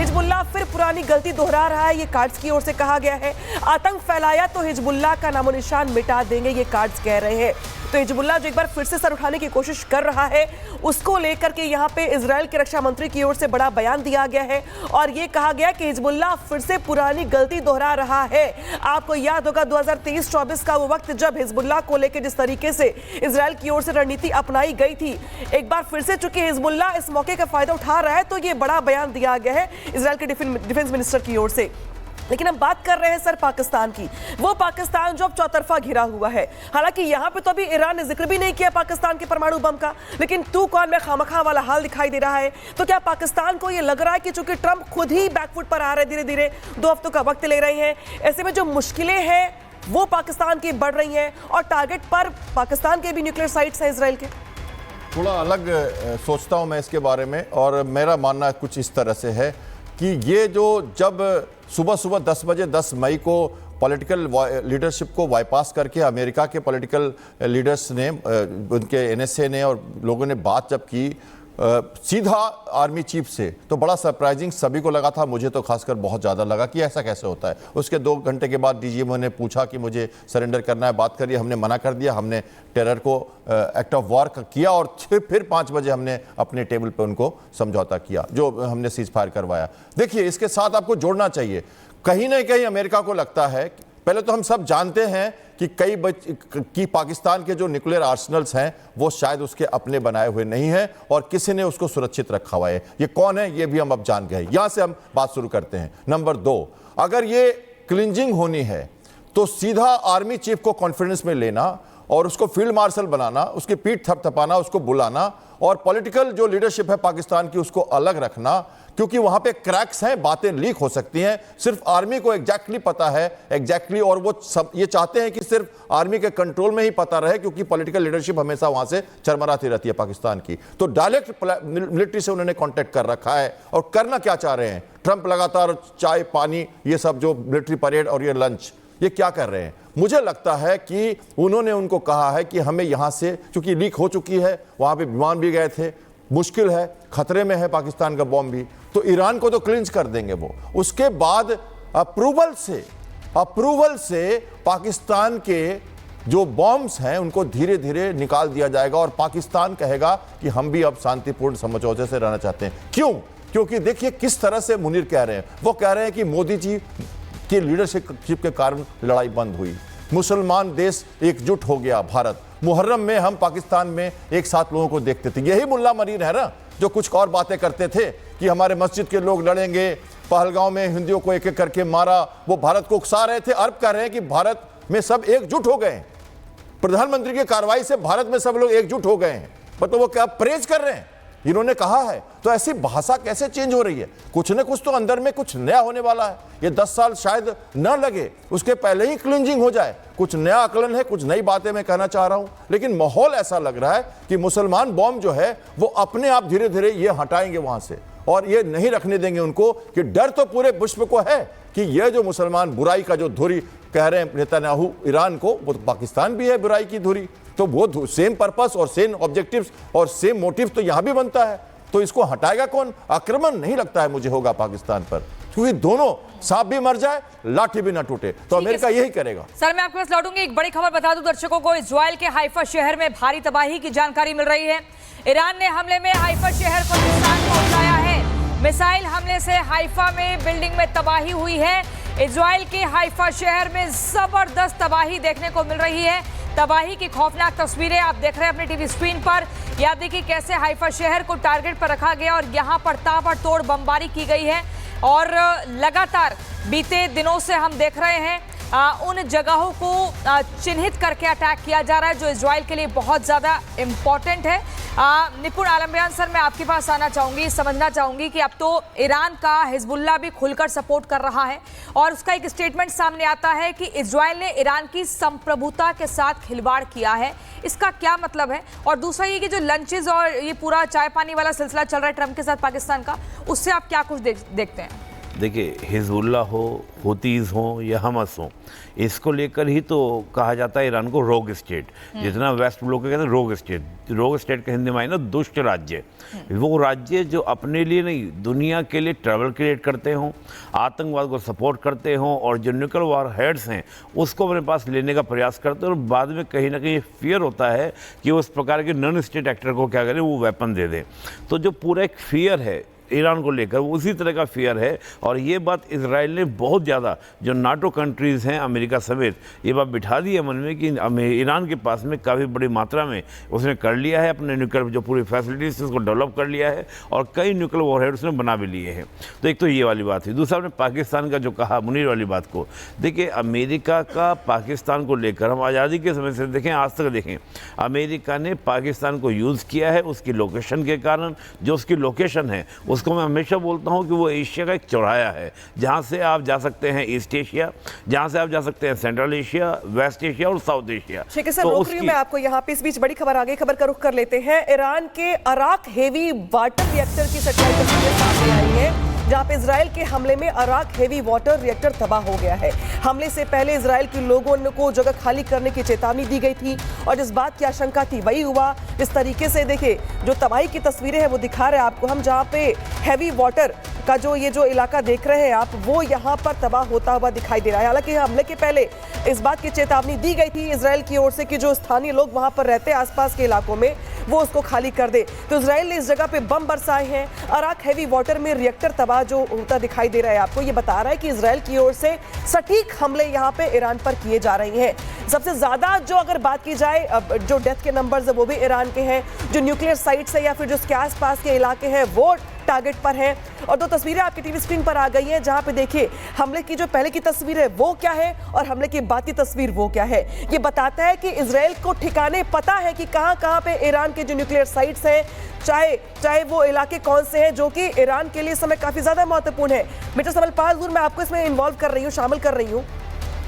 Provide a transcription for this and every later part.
Hezbollah फिर पुरानी गलती दोहरा रहा है, ये कार्ड्स की ओर से कहा गया है। आतंक फैलाया तो हिजबुल्लाह का नामो निशान मिटा देंगे, ये कार्ड्स कह रहे हैं। तो हिजबुल्लाह जो एक बार फिर से सर उठाने की कोशिश कर रहा है, उसको लेकर के यहाँ पे इजराइल के रक्षा मंत्री की ओर से बड़ा बयान दिया गया है और ये कहा गया कि हिजबुल्लाह फिर से पुरानी गलती दोहरा रहा है। आपको याद होगा 2023-24 का वो वक्त जब हिजबुल्लाह को लेकर जिस तरीके से इजराइल की ओर से रणनीति अपनाई गई थी, एक बार फिर से चूंकि हिजबुल्लाह इस मौके का फायदा उठा रहा है तो ये बड़ा बयान दिया गया है इजराइल के डिफेंस मिनिस्टर की ओर से। लेकिन हम बात कर रहे हैं सर पाकिस्तान की, वो पाकिस्तान जो अब चौतरफा घिरा हुआ है। हालांकि यहाँ पे तो अभी ईरान ने जिक्र भी नहीं किया पाकिस्तान के परमाणु बम का, लेकिन तू कौन मैं खामखा वाला हाल दिखाई दे रहा है। तो क्या पाकिस्तान को ये लग रहा है कि चूंकि ट्रंप खुद ही बैकफुट पर आ रहे, धीरे धीरे 2 हफ्तों का वक्त ले रहे हैं, ऐसे में जो मुश्किलें हैं वो पाकिस्तान की बढ़ रही हैं और टारगेट पर पाकिस्तान के भी न्यूक्लियर साइट्स हैं इजराइल के? थोड़ा अलग सोचता हूं मैं इसके बारे में, और मेरा मानना कुछ इस तरह से है कि ये जो जब सुबह सुबह 10 बजे 10 मई को पॉलिटिकल लीडरशिप को बाईपास करके अमेरिका के पॉलिटिकल लीडर्स ने, उनके एनएसए ने और लोगों ने बात जब की सीधा आर्मी चीफ से, तो बड़ा सरप्राइजिंग सभी को लगा था, मुझे तो खासकर बहुत ज़्यादा लगा कि ऐसा कैसे होता है। उसके 2 घंटे के बाद डीजीएमओ ने पूछा कि मुझे सरेंडर करना है, बात करिए, हमने मना कर दिया, हमने टेरर को एक्ट ऑफ वॉर किया और फिर 5 बजे हमने अपने टेबल पे उनको समझौता किया, जो हमने सीज फायर करवाया। देखिए, इसके साथ आपको जोड़ना चाहिए, कहीं ना कहीं अमेरिका को लगता है, पहले तो हम सब जानते हैं कि पाकिस्तान के जो न्यूक्लियर आर्सेनल्स हैं वो शायद उसके अपने बनाए हुए नहीं हैं और किसी ने उसको सुरक्षित रखा हुआ है। ये कौन है ये भी हम अब जान गए। यहां से हम बात शुरू करते हैं। नंबर 2, अगर ये क्लिंजिंग होनी है तो सीधा आर्मी चीफ को कॉन्फिडेंस में लेना और उसको फील्ड मार्शल बनाना, उसकी पीठ थपथपाना, उसको बुलाना और पॉलिटिकल जो लीडरशिप है पाकिस्तान की उसको अलग रखना, क्योंकि वहां पे क्रैक्स हैं, बातें लीक हो सकती हैं। सिर्फ आर्मी को एग्जैक्टली पता है, और वो सब ये चाहते हैं कि सिर्फ आर्मी के कंट्रोल में ही पता रहे, क्योंकि पॉलिटिकल लीडरशिप हमेशा वहां से चरमराती रहती है पाकिस्तान की। तो डायरेक्ट मिलिट्री से उन्होंने कांटेक्ट कर रखा है। और करना क्या चाह रहे हैं ट्रंप? लगातार चाय पानी, ये सब जो मिलिट्री परेड और ये लंच, ये क्या कर रहे हैं? मुझे लगता है कि उन्होंने उनको कहा है कि हमें यहां से, चूंकि लीक हो चुकी है, वहां पे विमान भी गए थे, मुश्किल है, खतरे में है पाकिस्तान का बॉम्ब भी, तो ईरान को तो क्लिंच कर देंगे वो। उसके बाद अप्रूवल से पाकिस्तान के जो बॉम्ब्स हैं उनको धीरे धीरे निकाल दिया जाएगा और पाकिस्तान कहेगा कि हम भी अब शांतिपूर्ण समझौते से रहना चाहते हैं। क्यों? क्योंकि देखिए किस तरह से मुनीर कह रहे हैं, वो कह रहे हैं कि मोदी जी की लीडरशिप के कारण लड़ाई बंद हुई, मुसलमान देश एकजुट हो गया, भारत, मुहर्रम में हम पाकिस्तान में एक साथ लोगों को देखते थे। यही मुल्ला मरीन है ना जो कुछ और बातें करते थे कि हमारे मस्जिद के लोग लड़ेंगे, पहलगांव में हिंदुओं को एक एक करके मारा, वो भारत को उकसा रहे थे। अरब कह रहे हैं कि भारत में सब एकजुट हो गए, प्रधानमंत्री की कार्रवाई से भारत में सब लोग एकजुट हो गए हैं, मतलब वो क्या प्रेज कर रहे हैं, इन्होंने कहा है। तो ऐसी भाषा कैसे चेंज हो रही है? कुछ न कुछ तो अंदर में कुछ नया होने वाला है। ये 10 साल शायद न लगे, उसके पहले ही क्लिंजिंग हो जाए। कुछ नया आकलन है, कुछ नई बातें मैं कहना चाह रहा हूं, लेकिन माहौल ऐसा लग रहा है कि मुसलमान बॉम्ब जो है वो अपने आप धीरे धीरे ये हटाएंगे वहां से, और ये नहीं रखने देंगे उनको। कि डर तो पूरे विश्व को है कि ये जो मुसलमान बुराई का जो धुरी कह रहे हैं नेतन्याहू ईरान को, वो तो पाकिस्तान भी है बुराई की धुरी, तो वो सेम पर्पस और सेम ऑब्जेक्टिव्स और सेम मोटिव तो यहां भी बनता है। तो इसको हटाएगा कौन? आक्रमण नहीं लगता है मुझे होगा पाकिस्तान पर, क्योंकि दोनों सांप भी मर जाए, लाठी भी ना टूटे, तो अमेरिका यही करेगा। सर, मैं आपके पास लौटूंगी। एक बड़ी खबर बता दूं दर्शकों को, इजराइल के हाइफा शहर में भारी तबाही की जानकारी मिल रही है। ईरान ने हमले में हाइफा शहर को नुकसान पहुंचाया है। मिसाइल हमले से हाइफा में बिल्डिंग में तबाही हुई है। इजराइल के हाइफा शहर में जबरदस्त तबाही देखने को मिल रही है। तबाही की खौफनाक तस्वीरें आप देख रहे हैं अपने टीवी स्क्रीन पर। याद देखिए कैसे हाइफा शहर को टारगेट पर रखा गया और यहां पर ताबड़तोड़ बमबारी की गई है। और लगातार बीते दिनों से हम देख रहे हैं उन जगहों को चिन्हित करके अटैक किया जा रहा है जो इजराइल के लिए बहुत ज़्यादा इम्पॉर्टेंट है। निपुण आलम बयान सर, मैं आपके पास आना चाहूँगी, समझना चाहूँगी कि अब तो ईरान का हिजबुल्लाह भी खुलकर सपोर्ट कर रहा है और उसका एक स्टेटमेंट सामने आता है कि इजराइल ने ईरान की संप्रभुता के साथ खिलवाड़ किया है। इसका क्या मतलब है? और दूसरा ये कि जो लंचेज और ये पूरा चाय पानी वाला सिलसिला चल रहा है ट्रंप के साथ पाकिस्तान का, उससे आप क्या कुछ देखते हैं? देखिए, हिजबुल्ला हो, हुतीज़ हो या हमस हो, इसको लेकर ही तो कहा जाता है ईरान को रोग स्टेट। जितना वेस्ट लोग कहते हैं रोग स्टेट का हिंदी में ना दुष्ट राज्य। वो राज्य जो अपने लिए नहीं दुनिया के लिए ट्रबल क्रिएट करते हों, आतंकवाद को सपोर्ट करते हों और जो न्यूक्लियर वॉर हेड्स हैं उसको अपने पास लेने का प्रयास करते हैं और बाद में कहीं ना कहीं फियर होता है कि उस प्रकार के नॉन स्टेट एक्टर को क्या करें, वो वेपन दे दें। तो जो पूरा एक फियर है ईरान को लेकर, वो उसी तरह का फियर है। और ये बात इजराइल ने बहुत ज़्यादा, जो नाटो कंट्रीज़ हैं अमेरिका समेत, ये बात बिठा दी है मन में कि ईरान के पास में काफ़ी बड़ी मात्रा में उसने कर लिया है, अपने न्यूक्लियर जो पूरी फैसिलिटीज उसको डेवलप कर लिया है और कई न्यूक्लियर वॉरहेड उसने बना भी लिए हैं। तो एक तो ये वाली बात है। दूसरा, आपने पाकिस्तान का जो कहा मुनीर वाली बात को, देखिए अमेरिका का पाकिस्तान को लेकर हम आज़ादी के समय से देखें आज तक देखें, अमेरिका ने पाकिस्तान को यूज़ किया है उसकी लोकेशन के कारण। जो उसकी लोकेशन है उसको मैं हमेशा बोलता हूं कि वो एशिया का एक चौराया है, जहां से आप जा सकते हैं ईस्ट एशिया, जहां से आप जा सकते हैं सेंट्रल एशिया, वेस्ट एशिया और साउथ एशिया। ठीक है सर, रोक रही हूं मैं आपको यहाँ पे। इस बीच बड़ी खबर आ गई, खबर का रुख कर लेते हैं। ईरान के अराक हेवी वाटर रिएक्टर की सैटेलाइट तस्वीरें सामने आई है, जहां पे इजराइल के हमले में अराक हेवी वाटर रिएक्टर तबाह हो गया है। हमले से पहले इजराइल के लोगों को जगह खाली करने की चेतावनी दी गई थी और जिस बात की आशंका थी वही हुआ। इस तरीके से देखिए जो तबाही की तस्वीरें हैं वो दिखा रहे हैं आपको हम, जहां पे हैवी वाटर का ये जो इलाका देख रहे हैं आप, वो यहाँ पर तबाह होता हुआ दिखाई दे रहा है। हालांकि हमले के पहले इस बात की चेतावनी दी गई थी इजराइल की ओर से कि जो स्थानीय लोग वहां पर रहते हैं आसपास के इलाकों में, वो उसको खाली कर दे। तो इजराइल ने इस जगह पे बम बरसाए हैं। अराक हैवी वाटर में रिएक्टर तबाह जो होता दिखाई दे रहा है आपको, ये बता रहा है कि इजराइल की ओर से सटीक हमले यहाँ पे ईरान पर किए जा रहे हैं। सबसे ज्यादा जो अगर बात की जाए जो डेथ के नंबर्स है वो भी ईरान के हैं, जो न्यूक्लियर साइट्स है या फिर जो उसके आसपास के इलाके हैं वो टारगेट पर है। और दो तस्वीरें आपकी टीवी स्क्रीन पर आ गई हैं, जहां पे देखिए हमले की जो पहले की तस्वीर है वो क्या है और हमले की बाद की तस्वीर वो क्या है। ये बताता है कि इजराइल को ठिकाने पता है कि कहां पे ईरान के जो न्यूक्लियर साइट्स हैं, चाहे वो इलाके कौन से हैं जो कि ईरान के लिए समय काफी ज्यादा महत्वपूर्ण है। मिस्टर समलपाल गुर, मैं आपको इसमें इन्वॉल्व कर रही हूँ, शामिल कर रही हूँ।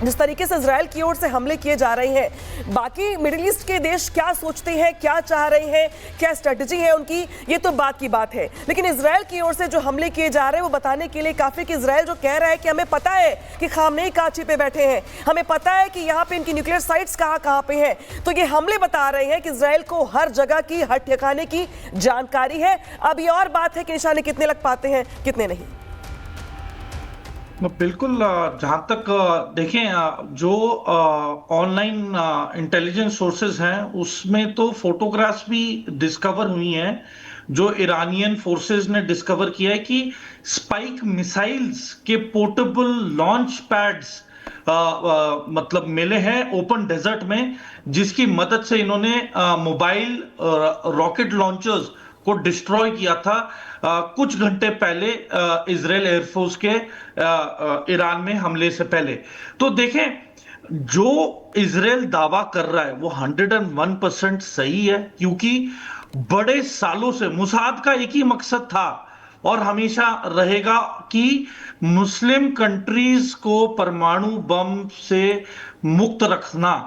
जिस तरीके से इजराइल की ओर से हमले किए जा रहे हैं, बाकी मिडिल ईस्ट के देश क्या सोचते हैं, क्या चाह रहे हैं, क्या स्ट्रेटजी है उनकी, ये तो बात की बात है। लेकिन इजराइल की ओर से जो हमले किए जा रहे हैं वो बताने के लिए काफी कि इजराइल जो कह रहा है कि हमें पता है कि खामनेई कांची पे बैठे हैं, हमें पता है कि यहाँ पे इनकी न्यूक्लियर साइट्स कहाँ पे हैं। तो ये हमले बता रहे हैं कि इजराइल को हर जगह की, हर ठिकाने की जानकारी है। अब ये और बात है कि निशाने कितने लग पाते हैं, कितने नहीं। बिल्कुल, जहाँ तक देखें जो ऑनलाइन इंटेलिजेंस सोर्सेज हैं उसमें तो फोटोग्राफ्स भी डिस्कवर हुई हैं। जो ईरानियन फोर्सेज ने डिस्कवर किया है कि स्पाइक मिसाइल्स के पोर्टेबल लॉन्च पैड्स मतलब मिले हैं ओपन डेजर्ट में, जिसकी मदद से इन्होंने मोबाइल रॉकेट लॉन्चर्स को डिस्ट्रॉय किया था कुछ घंटे पहले इजराइल एयरफोर्स के ईरान में हमले से पहले। तो देखें, जो इजराइल दावा कर रहा है वो 101% सही है, क्योंकि बड़े सालों से मुसाद का एक ही मकसद था और हमेशा रहेगा कि मुस्लिम कंट्रीज को परमाणु बम से मुक्त रखना।